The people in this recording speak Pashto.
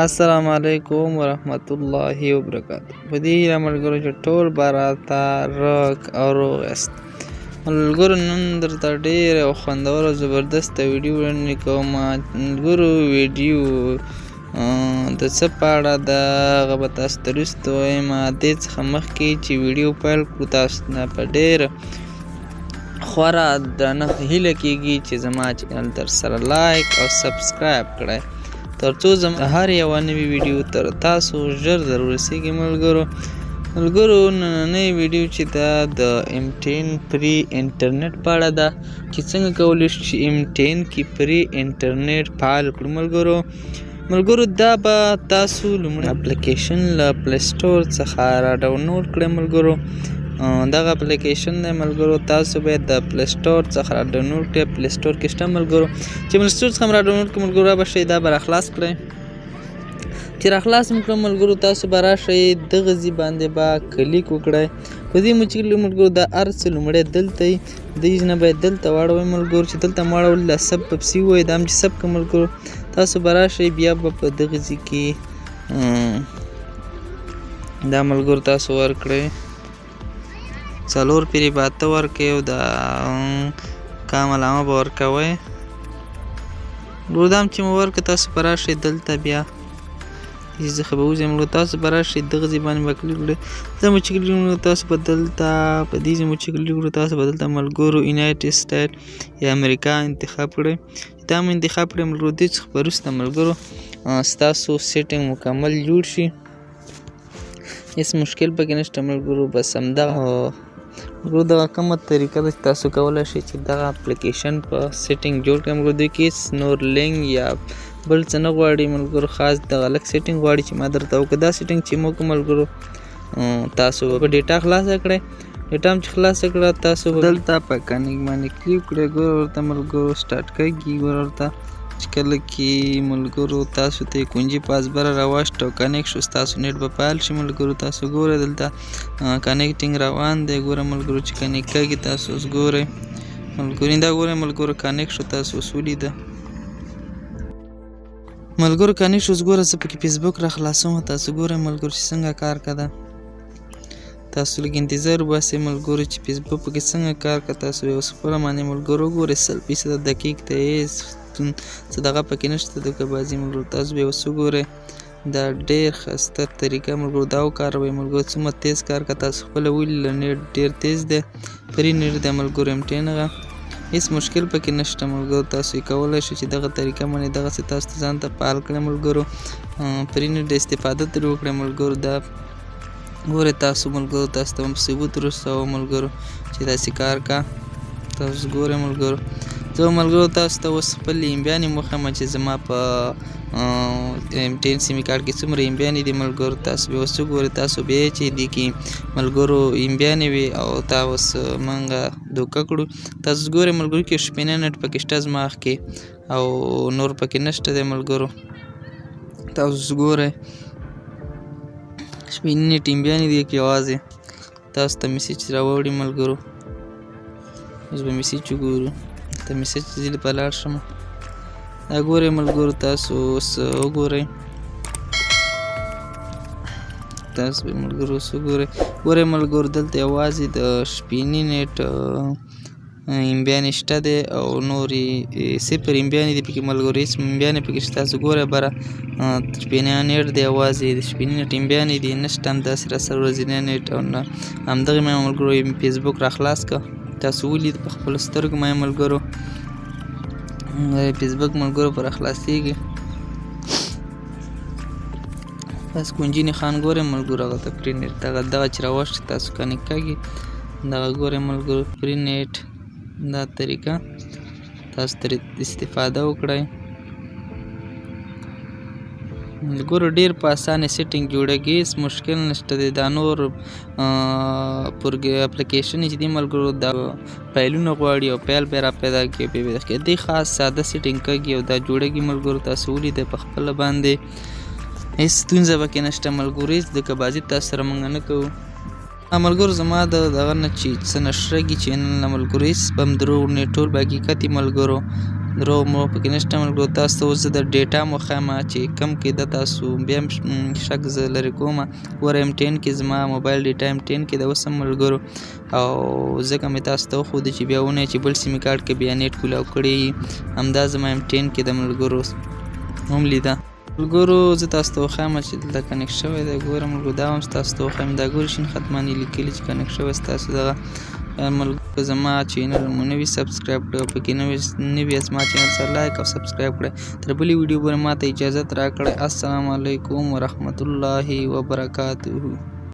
السلام علیکم ورحمت الله وبرکاته. په دې هیله ملګرو چې ټول به راته روغ او روغ یاست. ملګرو نن درته ډېره او خوندوره زبردسته ویډیو وړاندې کوم. ملګرو ویډیو د څه په اړه ده هغه به تاسو ته وروسته وایم. دې څخه مخکې چې ویډیو پیل کړو تاسو نه په ډېره خورا درنه هیله کېږي چې زما چینل درسره لایک او سبسکرایب کړئ تر څو زما هر یوه نوې ویډیو تر تاسو ژر در ورسیږي. ملګرو نننۍ ویډیو چې ده د M10 پري انټرنیټ په اړه ده چې څنګه کولی شو چې M10 کې پري انټرنیټ فعال کړو. ملګرو دا به تاسو لومړی اپلیکیشن له پلی سټور څخه را ډاونلوډ کړئ. ملګرو دغه اپلیکیشن دی ملګرو، تاسو باید د پلی سټور څخه را ډاونلوډ کړئ. پلی سټور کې شته ملګرو، چې پلی سټور څخه را ډاونلوډ کړئ ملګرو به شئ دا به راخلاص کړئ. چې راخلاص مو کړئ ملګرو تاسو به راشئ دغه ځای باندې به کلیک وکړئ. په دې مو چې ملګرو دا هر څه لومړی دلته وي، دې نه باید دلته واړوئ ملګرو، چې دلته مو واړولو دا سب په پسې ووایي دا هم چې سب کړه ملګرو تاسو به راشئ بیا به په دغه ځای کې دا ملګرو تاسو ورکړئ 4 پیرې به 8 ورکړئ او د کام علامه به ورکوئ. دا هم چې مو ورکړه تاسو به راشئ دلته بیا دې څخه به وځئ ملګرو، تاسو به راشئ دغه ځای باندې به کلیک کړئ. زه مو چې کلیک کړم تاسو به دلته په دې ځای مو چې کلیک کړو تاسو به دلته ملګرو یونایټډ سټیټ یا امریکا انتخاب کړئ. دا مو انتخاب کړئ ملګرو، دې څخه وروسته ملګرو ستاسو سیټینګ مکمل جوړ شي، هېڅ مشکل پکې نشته ملګرو. بس همدغه ملګرو دغه کومه طریقه ده چې تاسو کولی شئ چې دغه اپلیکیشن په سیټینګ جوړ کړئ ملګرو. دوی کې نور لینک یا بل څه نه غواړي ملګرو، خاص دغه لږ سیټینګ غواړي چې ما درته وکړه. دا سیټینګ چې مو وکړو ملګرو تاسو به ډیټا خلاصه کړئ. ډیټا هم چې خلاصه کړه تاسو دلته په کنیک باندې کلیک کړئ. ګوره ورته ملګرو سټارټ کېږي. ګوره ورته چې کله کې ملګرو تاسو ته کونجي پاسبره راواست او کنیک شو ستاسو نیټ به فعال شي ملګرو. تاسو ګورئ دلته کنیکټینګ روان دی. ګوره ملګرو چې کنیک کېږي تاسو اوس ګورئ ملګرو، دا ګورئ ملګرو کنیک شو تاسو اوس ولیده ملګرو کنیک شو. اوس ګوره زه پکې فیسبوک را خلاصوم، تاسو ګورئ ملګرو چې څنګه کار کوي. تاسو لږ انتظار وباسئ ملګرو چې فیسبوک پکې څنګه کار کوي. تاسو به اوس خپله باندې ملګرو ګورئ 100% دقیق ته هېڅ څه دغه پکې نشته دوکهبازي ملګرو. تاسو به اوس وګورئ دا ډېر ښایسته طریقه ملګرو دا وکاروئ ملګرو. څومره تیز کار کوي تاسو خپله ولیدله، نیټ ډېر تیز دی، فري نیټ دی ملګرو M10 هغه، هېڅ مشکل پکې نشته ملګرو. تاسو یې کولی شئ چې دغه طریقه باندې دغسې تاسو ته ځان ته فعال کړئ ملګرو. فري نیټ د استفاده ترې وکړئ ملګرو. دا ګورئ تاسو ملګرو تاسو ته هم ثبوت ورسوه ملګرو چې داسې کار کوه. تاسو ګورئ ملګرو زه ملګرو تاسو ته اوس خپل ایمبیانې وښیم چې زما په M10 سیمې کارډ کې څومره ایمبیانې دي ملګرو. تاسو به اوس وګورئ، تاسو بیا چې دې کې ملګرو ایمبیانې وي او تا اوس موږ دوکه کړو. تاسو ګورئ ملګرو کې شپېنه نیټ پکې شته زما کې او نور پکې نشته دی ملګرو. تاسو ګورئ شپېنه نیټ ایمبیانې دي کې یوازې تاسو ته میسیج راوړي ملګرو. اوس به میسیج وګورو، ته میسیج ځای په لاړ شم. دا ګورئ ملګرو تاسو اوس وګورئ، تاسو به ملګرو اوس وګورئ. ګورئ ملګرو دلته یوازې د شپېنې نیټ ایمبیانې شته دی او نورې 0 ایمبیانې دي پکې ملګرو، هېڅ ایمبیانې پکې شته. تاسو ګورئ بره شپېنه نیټ دی یوازې د شپېنې نیټ ایمبیانې دي، نشته همداسې راسره ورځنی نیټ او نه همدغې ما ملګرو فیسبوک راخلاص کړه. تاسو ولید په خپلو سترګو ما ملګرو فیسبوک ملګرو پر خلاصېږي. بس کونجي نښان ګورئ ملګرو هغه ته فري نیټ دغه چې راوښتي تاسو کنیک کېږي دغه ګورئ ملګرو فري نیټ. دا طریقه تاسو ترې استفاده وکړئ ملګرو. ډېر په اسانه سیټینګ جوړېږي، هېڅ مشکل نشته دی. دا نور اپلیکیشن چې دي ملګرو دا فایلونه غواړي او فایل به را پیدا کړي. دې خاص ساده سیټینګ کېږي او دا جوړېږي ملګرو. تاسو ولیدئ په خپله باندې هېڅ ستونزه پکې نشته ملګرو، هېڅ دوکهبازي تاسو سره موږ نه کوو ملګرو. زما دغه نه چې څه نشرېږي چینل نه ملګرو، هېڅ به هم دروغ نه ټول به حقیقت وي ملګرو. دروغ مو پکې نشته ملګرو. تاسو ته اوس زه د ډیټا مخامه چې کم کېده تاسو بیا هم شک زه لرې کوم. ګوره M10 کې زما موبایل ډیټا M10 کې ده اوس هم ملګرو، او ځکه مې تاسو ته وښودې چې بیا ونه چې بل سیم کارت کې بیا نیټ کولاو کړی. همدا زما M10 کې ده ملګرو، هم لیده ملګرو. زه تاسو ته وښیم چې دلته کنیکټ شوی دی. ګوره ملګرو دا هم تاسو ته وښیم، دا ګورې شین ختمانې لیکلي چې کنیکټ شوی ستاسو دغه ملګرو. زما چینل مو نه وي سبسکرایب کړی او پکې نه وي زما چینل سره لایک او سبسکرایب کړی. تر بلې ویډیو پورې ماته اجازت راکړئ. السلام علیکم ورحمت الله وبرکاته.